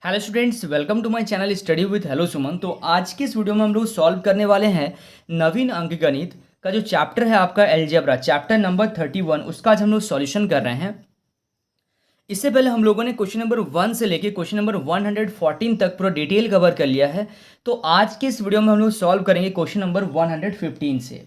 Hello students, welcome to my channel study with hello Suman. तो आज के इस वीडियो में हम लोग सॉल्व करने वाले हैं नवीन अंकगणित का जो चैप्टर है आपका अलजेब्रा, चैप्टर नंबर 31। उसका आज हम लोग सॉल्यूशन कर रहे हैं। इससे पहले हम लोगों ने क्वेश्चन नंबर 1 से लेके क्वेश्चन नंबर 114 तक पूरा डिटेल कवर कर लिया है। तो आज के इस वीडियो में हम लोग सॉल्व करेंगे क्वेश्चन नंबर 115 से।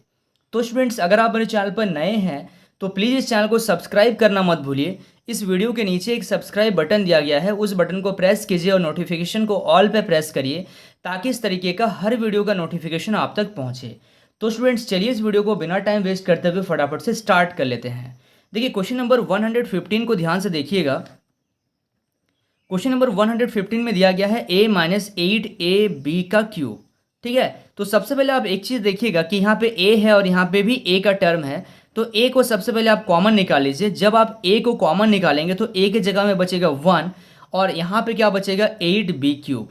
तो स्टूडेंट्स, अगर आप मेरे चैनल पर नए हैं तो प्लीज़ इस चैनल को सब्सक्राइब करना मत भूलिए। इस वीडियो के नीचे एक सब्सक्राइब बटन दिया गया है, उस बटन को प्रेस कीजिए और नोटिफिकेशन को ऑल पे प्रेस करिए ताकि इस तरीके का हर वीडियो का नोटिफिकेशन आप तक पहुंचे। तो स्टूडेंट्स, चलिए इस वीडियो को बिना टाइम वेस्ट करते हुए फटाफट से स्टार्ट कर लेते हैं। देखिए, क्वेश्चन नंबर 115 को ध्यान से देखिएगा। क्वेश्चन नंबर 115 में दिया गया है a-8ab का क्यूब। ठीक है, तो सबसे पहले आप एक चीज़ देखिएगा कि यहाँ पे a है और यहाँ पे भी a का टर्म है। तो a को सबसे पहले आप कॉमन निकाल लीजिए। जब आप a को कॉमन निकालेंगे तो a की जगह में बचेगा 1 और यहाँ पे क्या बचेगा 8b क्यूब।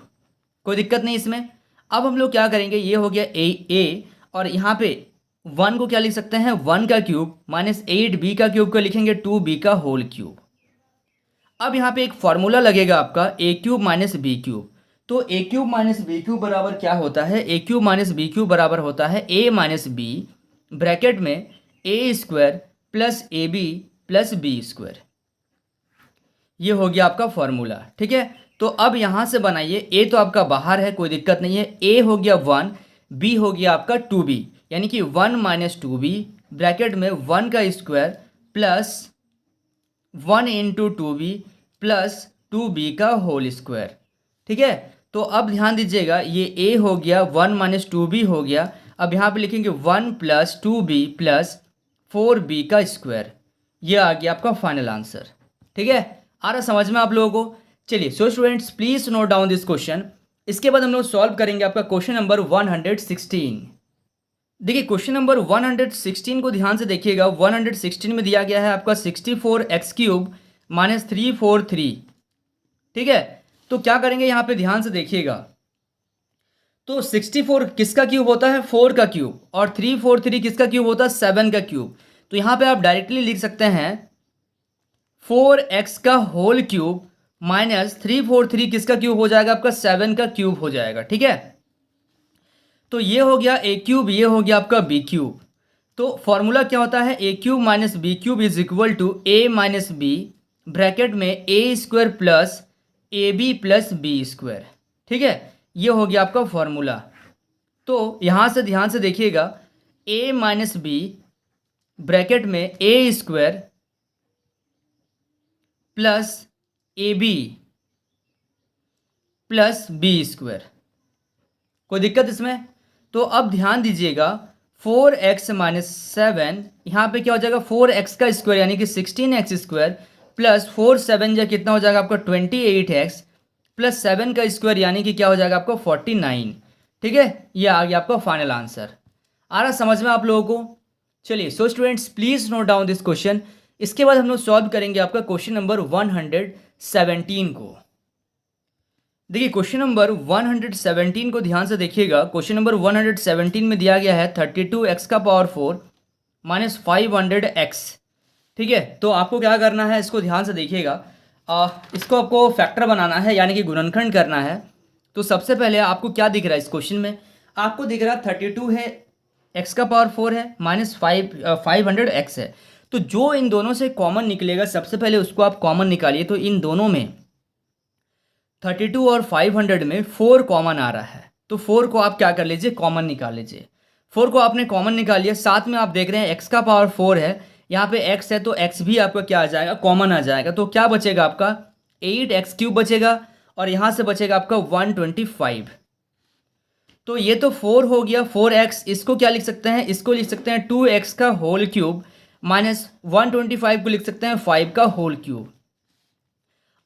कोई दिक्कत नहीं इसमें। अब हम लोग क्या करेंगे, ये हो गया a और यहाँ पे 1 को क्या लिख सकते हैं, 1 का क्यूब माइनस 8b का क्यूब को लिखेंगे 2b का होल क्यूब। अब यहाँ पे एक फॉर्मूला लगेगा आपका A cube minus B cube. तो A cube minus B cube बराबर क्या होता है, A cube minus B cube बराबर होता है ए माइनस बी ब्रैकेट में A square plus A B plus B square. ये हो गया आपका फॉर्मूला। ठीक है, तो अब यहाँ से बनाइए। ए तो आपका बाहर है, कोई दिक्कत नहीं है। ए हो गया 1, बी हो गया आपका 2b, यानी कि 1 माइनस 2b ब्रैकेट में 1 का square plus 1 into 2b plus 2b का होल स्क्वायर। ठीक है, तो अब ध्यान दीजिएगा, ये a हो गया 1 माइनस 2b हो गया। अब यहाँ पे लिखेंगे 1 प्लस 2b प्लस 4b का स्क्वायर। ये आ गया आपका फाइनल आंसर। ठीक है, आ रहा समझ में आप लोगों को। चलिए, so students please note down this question. इसके बाद हम लोग सॉल्व करेंगे आपका क्वेश्चन नंबर 116। देखिए, क्वेश्चन नंबर 116 को ध्यान से देखिएगा। 116 में दिया गया है आपका 64x क्यूब माइनस 343। ठीक है, तो क्या करेंगे यहाँ पे ध्यान से देखिएगा। तो 64 किसका क्यूब होता है, 4 का क्यूब, और 343 किसका क्यूब होता है, 7 का क्यूब। तो यहाँ पे आप डायरेक्टली लिख सकते हैं 4x का होल क्यूब माइनस 343 किसका क्यूब हो जाएगा, आपका 7 का क्यूब हो जाएगा। ठीक है, तो ये हो गया ए क्यूब, ये हो गया आपका बी क्यूब। तो फॉर्मूला क्या होता है, A cube minus B cube is equal to A minus B bracket में A square plus A B plus B square. ठीक है, ये हो गया आपका फॉर्मूला। तो यहाँ से ध्यान से देखिएगा, ए माइनस बी ब्रैकेट में A square plus A B plus B square. कोई दिक्कत इसमें? तो अब ध्यान दीजिएगा, 4x माइनस 7 यहाँ पे क्या हो जाएगा, 4x का स्क्वायर यानी कि 16x स्क्वायर प्लस 4 7 या कितना हो जाएगा आपका 28x प्लस 7 का स्क्वायर यानी कि क्या हो जाएगा आपका 49। ठीक है, ये आ गया आपका फाइनल आंसर। आ रहा समझ में आप लोगों को? चलिए, so students please note down this question. इसके बाद हम लोग सॉल्व करेंगे आपका क्वेश्चन नंबर 117 को। देखिए, क्वेश्चन नंबर 117 को ध्यान से देखिएगा। क्वेश्चन नंबर 117 में दिया गया है 32x का पावर 4 माइनस 500x। ठीक है, तो आपको क्या करना है, इसको ध्यान से देखिएगा। इसको आपको फैक्टर बनाना है, यानी कि गुणनखंड करना है। तो सबसे पहले आपको क्या दिख रहा है इस क्वेश्चन में, आपको दिख रहा है 32 है, x का पावर 4 है, माइनस 500x है। तो जो इन दोनों से कॉमन निकलेगा सबसे पहले उसको आप कॉमन निकालिए। तो इन दोनों में 32 और 500 में 4 कॉमन आ रहा है, तो 4 को आप क्या कर लीजिए, कॉमन निकाल लीजिए। 4 को आपने कॉमन निकाल लिया, साथ में आप देख रहे हैं x का पावर 4 है, यहाँ पे x है तो x भी आपका क्या आ जाएगा, कॉमन आ जाएगा। तो क्या बचेगा आपका 8x क्यूब बचेगा और यहाँ से बचेगा आपका 125। तो ये तो 4 हो गया 4x। इसको क्या लिख सकते हैं, इसको लिख सकते हैं 2x का होल क्यूब माइनस 125 को लिख सकते हैं 5 का होल क्यूब।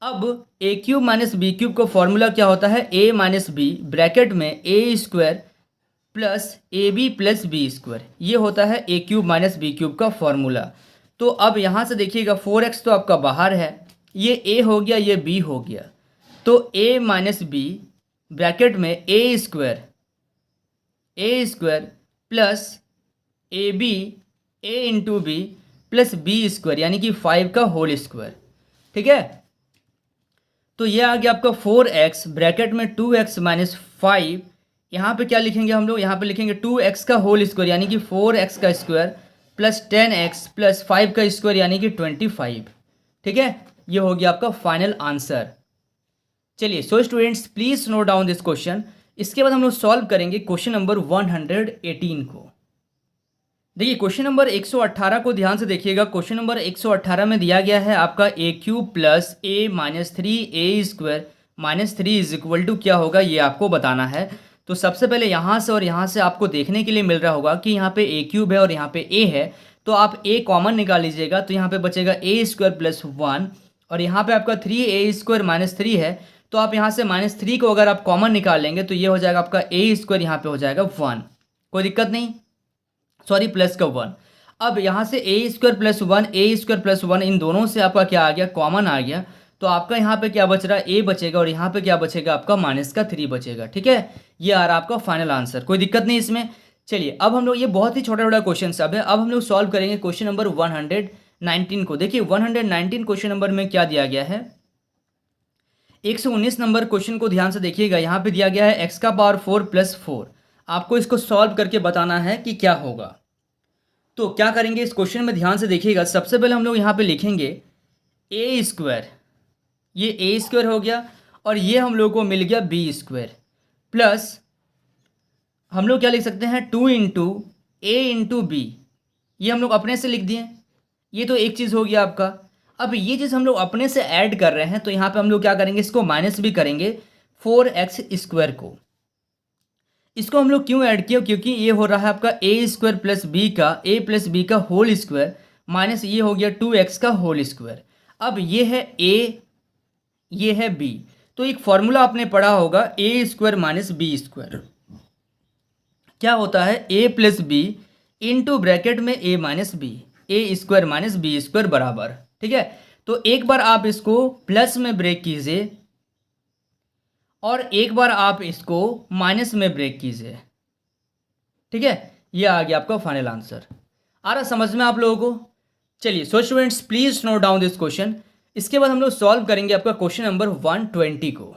अब A cube minus B cube का फॉर्मूला क्या होता है, ए माइनस बी ब्रैकेट में A square plus A B plus B square. ये होता है A cube minus B cube का फॉर्मूला। तो अब यहाँ से देखिएगा 4x तो आपका बाहर है, ये ए हो गया, ये बी हो गया। तो ए माइनस बी ब्रैकेट में A square plus A B A into B plus B square यानी कि 5 का होल स्क्वायर। ठीक है, तो ये आ गया आपका 4x ब्रैकेट में 2x माइनस 5। यहाँ पे क्या लिखेंगे हम लोग, यहाँ पे लिखेंगे 2x का होल स्क्वायर यानी कि 4x का स्क्वायर प्लस 10x प्लस 5 का स्क्वायर यानी कि 25। ठीक है, ये हो गया आपका फाइनल आंसर। चलिए so students please note down this question. इसके बाद हम लोग सॉल्व करेंगे क्वेश्चन नंबर 118 को। देखिए क्वेश्चन नंबर 118 को ध्यान से देखिएगा। क्वेश्चन नंबर 118 में दिया गया है आपका A cube plus A minus 3a² minus 3 is equal to क्या होगा, ये आपको बताना है। तो सबसे पहले यहाँ से और यहाँ से आपको देखने के लिए मिल रहा होगा कि यहाँ पे ए क्यूब है और यहाँ पे ए है, तो आप ए कॉमन निकाल लीजिएगा। तो यहाँ पे बचेगा a² प्लस 1 और यहाँ पे आपका 3a² माइनस 3 है, तो आप यहाँ से माइनस 3 को अगर आप कॉमन निकाल लेंगे तो ये हो जाएगा आपका a², यहाँ पे हो जाएगा 1, कोई दिक्कत नहीं, सॉरी प्लस का 1। अब यहाँ से a² प्लस 1 a² प्लस 1 इन दोनों से आपका क्या आ गया, कॉमन आ गया। तो आपका यहाँ पे क्या बच रहा है, a बचेगा और यहाँ पे क्या बचेगा आपका माइनस का 3 बचेगा। ठीक है, ये आ रहा आपका फाइनल आंसर, कोई दिक्कत नहीं इसमें। चलिए अब हम लोग, ये बहुत ही छोटा छोटा क्वेश्चन सब है, अब हम लोग सॉल्व करेंगे क्वेश्चन नंबर 119 को। देखिए 119 क्वेश्चन नंबर में क्या दिया गया है, 119 नंबर क्वेश्चन को ध्यान से देखिएगा। यहाँ पे दिया गया है x का पावर 4 प्लस 4। आपको इसको सॉल्व करके बताना है कि क्या होगा। तो क्या करेंगे इस क्वेश्चन में, ध्यान से देखिएगा। सबसे पहले हम लोग यहाँ पे लिखेंगे a², ये a² हो गया और ये हम लोग को मिल गया b² प्लस हम लोग क्या लिख सकते हैं 2 इंटू a इंटू बी, ये हम लोग अपने से लिख दिए। ये तो एक चीज़ हो गया आपका। अब ये चीज़ हम लोग अपने से ऐड कर रहे हैं, तो यहाँ पे हम लोग क्या करेंगे, इसको माइनस भी करेंगे 4x² को। इसको हम लोग क्यों ऐड किया, क्योंकि ये हो रहा है आपका a² प्लस बी का, a प्लस बी का होल स्क्वायर माइनस ये हो गया 2x का होल स्क्वायर। अब ये है a, ये है b, तो एक फॉर्मूला आपने पढ़ा होगा a² माइनस b²। क्या होता है, a plus B into bracket में a minus B, a² minus b² बराबर। ठीक है, तो एक बार आप इसको प्लस में ब्रेक कीजिए और एक बार आप इसको माइनस में ब्रेक कीजिए। ठीक है, ये आ गया आपका फाइनल आंसर। आ रहा समझ में आप लोगों को। चलिए so students please note down this question. इसके बाद हम लोग सॉल्व करेंगे आपका क्वेश्चन नंबर 120 को।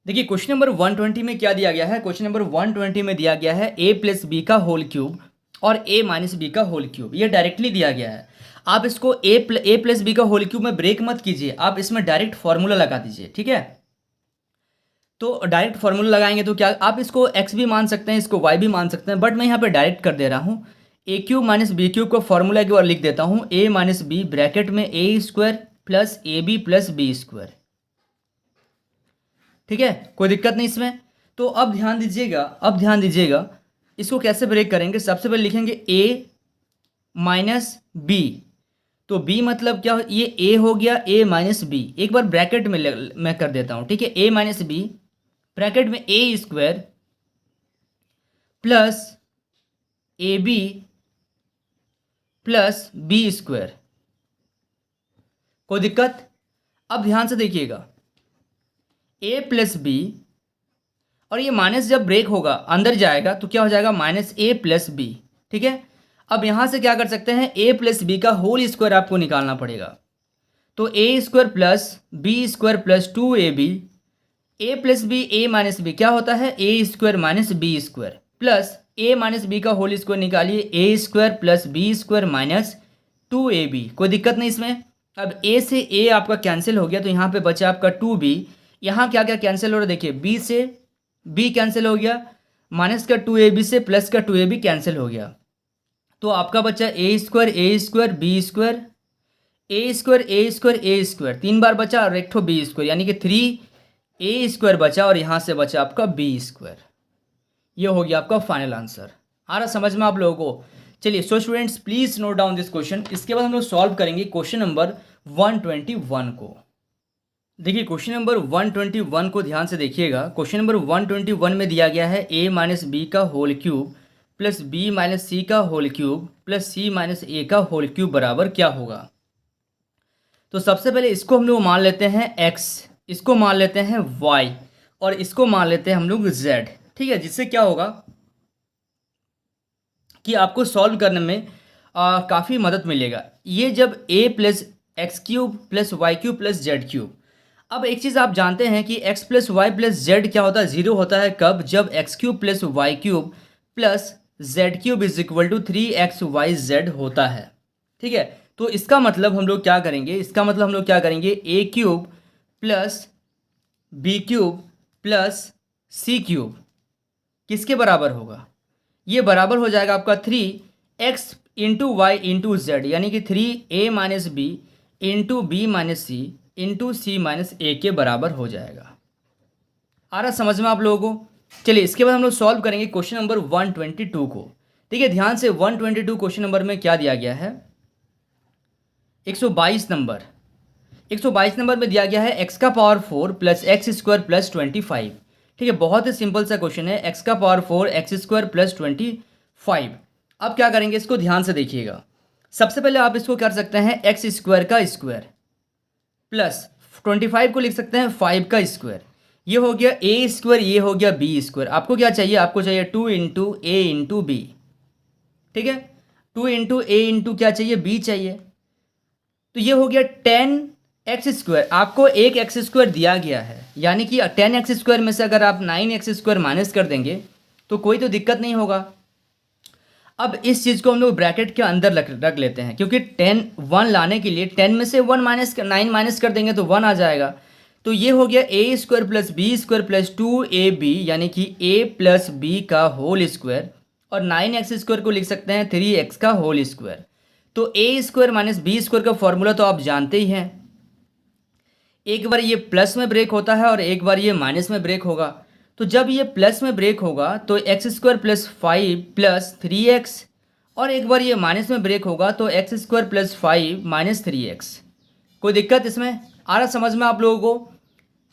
देखिए क्वेश्चन नंबर 120 में क्या दिया गया है, क्वेश्चन नंबर 120 में दिया गया है a प्लस बी का होल क्यूब और a माइनस बी का होल क्यूब। ये डायरेक्टली दिया गया है। आप इसको a प्लस बी का होल क्यूब में ब्रेक मत कीजिए, आप इसमें डायरेक्ट फॉर्मूला लगा दीजिए। ठीक है, तो डायरेक्ट फॉर्मूला लगाएंगे तो क्या, आप इसको x भी मान सकते हैं, इसको y भी मान सकते हैं, बट मैं यहाँ पे डायरेक्ट कर दे रहा हूँ। a³ माइनस b³ को फॉर्मूला एक बार लिख देता हूँ, a माइनस बी ब्रैकेट में a² plus ab plus b²। ठीक है, कोई दिक्कत नहीं इसमें। तो अब ध्यान दीजिएगा, अब ध्यान दीजिएगा इसको कैसे ब्रेक करेंगे। सबसे पहले लिखेंगे a माइनस बी, तो b मतलब क्या, ये a हो गया a माइनस बी, एक बार ब्रैकेट में मैं कर देता हूँ। ठीक है, a माइनस बी ब्रैकेट में a² plus ab plus b²। कोई दिक्कत। अब ध्यान से देखिएगा a प्लस बी और ये माइनस जब ब्रेक होगा अंदर जाएगा तो क्या हो जाएगा, माइनस a प्लस बी। ठीक है, अब यहाँ से क्या कर सकते हैं, a प्लस बी का होल स्क्वायर आपको निकालना पड़ेगा। तो a² plus b² plus 2ab, a plus B a minus B क्या होता है, a² minus b² plus a minus B का होल स्क्वायर निकालिए, a² plus b² minus 2ab। कोई दिक्कत नहीं इसमें। अब a से a आपका कैंसिल हो गया तो यहाँ पे बचा आपका 2b। यहाँ क्या क्या कैंसिल हो रहा है, देखिए b से b कैंसिल हो गया, माइनस का 2ab से प्लस का 2ab कैंसिल हो गया, तो आपका बचा a² b², a², तीन बार बचा और एक ठो b², यानी कि 3a² बचा और यहाँ से बचा आपका b²। ये हो गया आपका फाइनल आंसर। आ रहा समझ में आप लोगों को। चलिए so students please note down this question. इसके बाद हम लोग सॉल्व करेंगे क्वेश्चन नंबर 121 को। देखिए क्वेश्चन नंबर 121 को ध्यान से देखिएगा। क्वेश्चन नंबर 121 में दिया गया है a माइनस बी का whole cube plus b minus C का whole cube plus c minus A का होल क्यूब बराबर क्या होगा। तो सबसे पहले इसको हम लोग मान लेते हैं x, इसको मान लेते हैं y और इसको मान लेते हैं हम लोग z। ठीक है, जिससे क्या होगा कि आपको सॉल्व करने में काफ़ी मदद मिलेगा। ये जब a plus x³ plus y³ plus z³ अब एक चीज़ आप जानते हैं कि x plus Y plus Z क्या होता है, जीरो होता है कब, जब X cube plus Y cube plus Z cube is equal to 3xyz होता है। ठीक है, तो इसका मतलब हम लोग क्या करेंगे, A cube plus B cube plus C cube किसके बराबर होगा, ये बराबर हो जाएगा आपका 3x into Y into Z, यानी कि 3a minus B into B minus C into C minus A के बराबर हो जाएगा। आ रहा समझ में आप लोगों को। चलिए इसके बाद हम लोग सॉल्व करेंगे क्वेश्चन नंबर 122 को। ठीक है, ध्यान से 122 क्वेश्चन नंबर में क्या दिया गया है, 122 नंबर में दिया गया है x का power 4 plus x square plus 25। ठीक है, बहुत ही सिंपल सा क्वेश्चन है, x का पावर 4 एक्स स्क्वायर प्लस 25। अब क्या करेंगे, इसको ध्यान से देखिएगा। सबसे पहले आप इसको कर सकते हैं एक्स स्क्वायर का स्क्वायर प्लस 25 को लिख सकते हैं 5 का स्क्वायर, ये हो गया ए स्क्वायर, ये हो गया बी स्क्वायर। आपको क्या चाहिए, आपको चाहिए 2 इंटू ए इंटू बी। ठीक है, 2 इंटू ए इंटू क्या चाहिए, बी चाहिए। तो ये हो गया 10x स्क्वायर, आपको एक एक्स स्क्वायर दिया गया है, यानी कि 10x स्क्वायर में से अगर आप 9x स्क्वायर माइनस कर देंगे तो कोई तो दिक्कत नहीं होगा। अब इस चीज़ को हम लोग ब्रैकेट के अंदर रख लेते हैं, क्योंकि 1 लाने के लिए 10 में से 9 माइनस कर देंगे तो 1 आ जाएगा। तो ये हो गया A square plus B square plus 2ab, यानी कि a प्लस बी का होल स्क्वायर, और 9x स्क्वायर को लिख सकते हैं 3x का होल स्क्वायर। तो ए स्क्वायर माइनस बी स्क्वायर का फॉर्मूला तो आप जानते ही हैं, एक बार ये प्लस में ब्रेक होता है और एक बार ये माइनस में ब्रेक होगा। तो जब ये प्लस में ब्रेक होगा तो x square plus 5 plus 3x, और एक बार ये माइनस में ब्रेक होगा तो x square plus 5 minus 3x। कोई दिक्कत इसमें आ रहा समझ में आप लोगों को।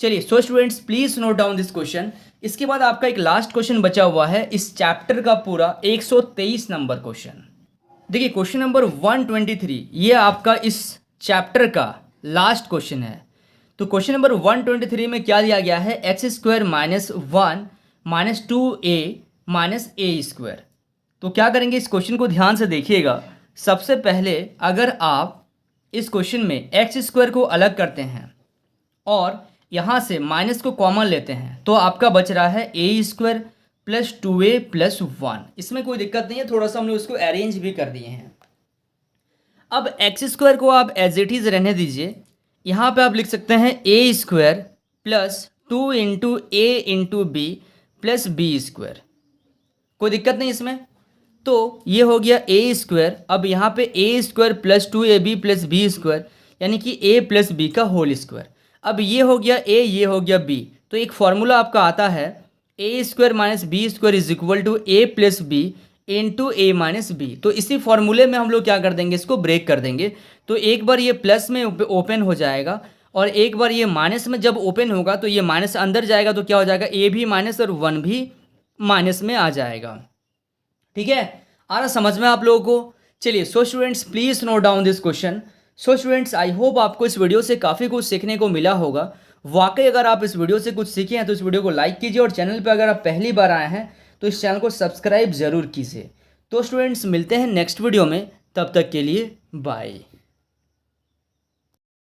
चलिए so students please note down this question. इसके बाद आपका एक लास्ट क्वेश्चन बचा हुआ है इस चैप्टर का पूरा 123 नंबर क्वेश्चन। देखिए क्वेश्चन नंबर 123 ये आपका इस चैप्टर का लास्ट क्वेश्चन है। तो क्वेश्चन नंबर 123 में क्या दिया गया है, X square minus 1 minus 2a minus A square. तो क्या करेंगे, इस क्वेश्चन को ध्यान से देखिएगा। सबसे पहले अगर आप इस क्वेश्चन में एक्स स्क्वायर को अलग करते हैं और यहाँ से माइनस को कॉमन लेते हैं तो आपका बच रहा है A square plus 2a plus 1। इसमें कोई दिक्कत नहीं है, थोड़ा सा हमने उसको अरेंज भी कर दिए हैं। अब एक्स स्क्वायर को आप एज इट इज़ रहने दीजिए, यहाँ पे आप लिख सकते हैं A square plus 2 into A into B plus B square. कोई दिक्कत नहीं इसमें। तो ये हो गया ए स्क्वायर, अब यहाँ पे A square plus 2ab plus B square, यानी कि ए प्लस बी का होल स्क्वायर। अब ये हो गया ए, ये हो गया बी। तो एक फॉर्मूला आपका आता है A square minus B square is equal to A plus B into A minus B. तो इसी फॉर्मूले में हम लोग क्या कर देंगे, इसको ब्रेक कर देंगे। तो एक बार ये प्लस में ओपन हो जाएगा और एक बार ये माइनस में जब ओपन होगा तो ये माइनस अंदर जाएगा, तो क्या हो जाएगा, ए भी माइनस और 1 भी माइनस में आ जाएगा। ठीक है, आ रहा समझ में आप लोगों को। चलिए so students please note down this question. So students I hope आपको इस वीडियो से काफ़ी कुछ सीखने को मिला होगा। वाकई अगर आप इस वीडियो से कुछ सीखे हैं तो इस वीडियो को लाइक कीजिए, और चैनल पर अगर आप पहली बार आए हैं तो इस चैनल को सब्सक्राइब ज़रूर कीजिए। तो स्टूडेंट्स मिलते हैं नेक्स्ट वीडियो में, तब तक के लिए बाय।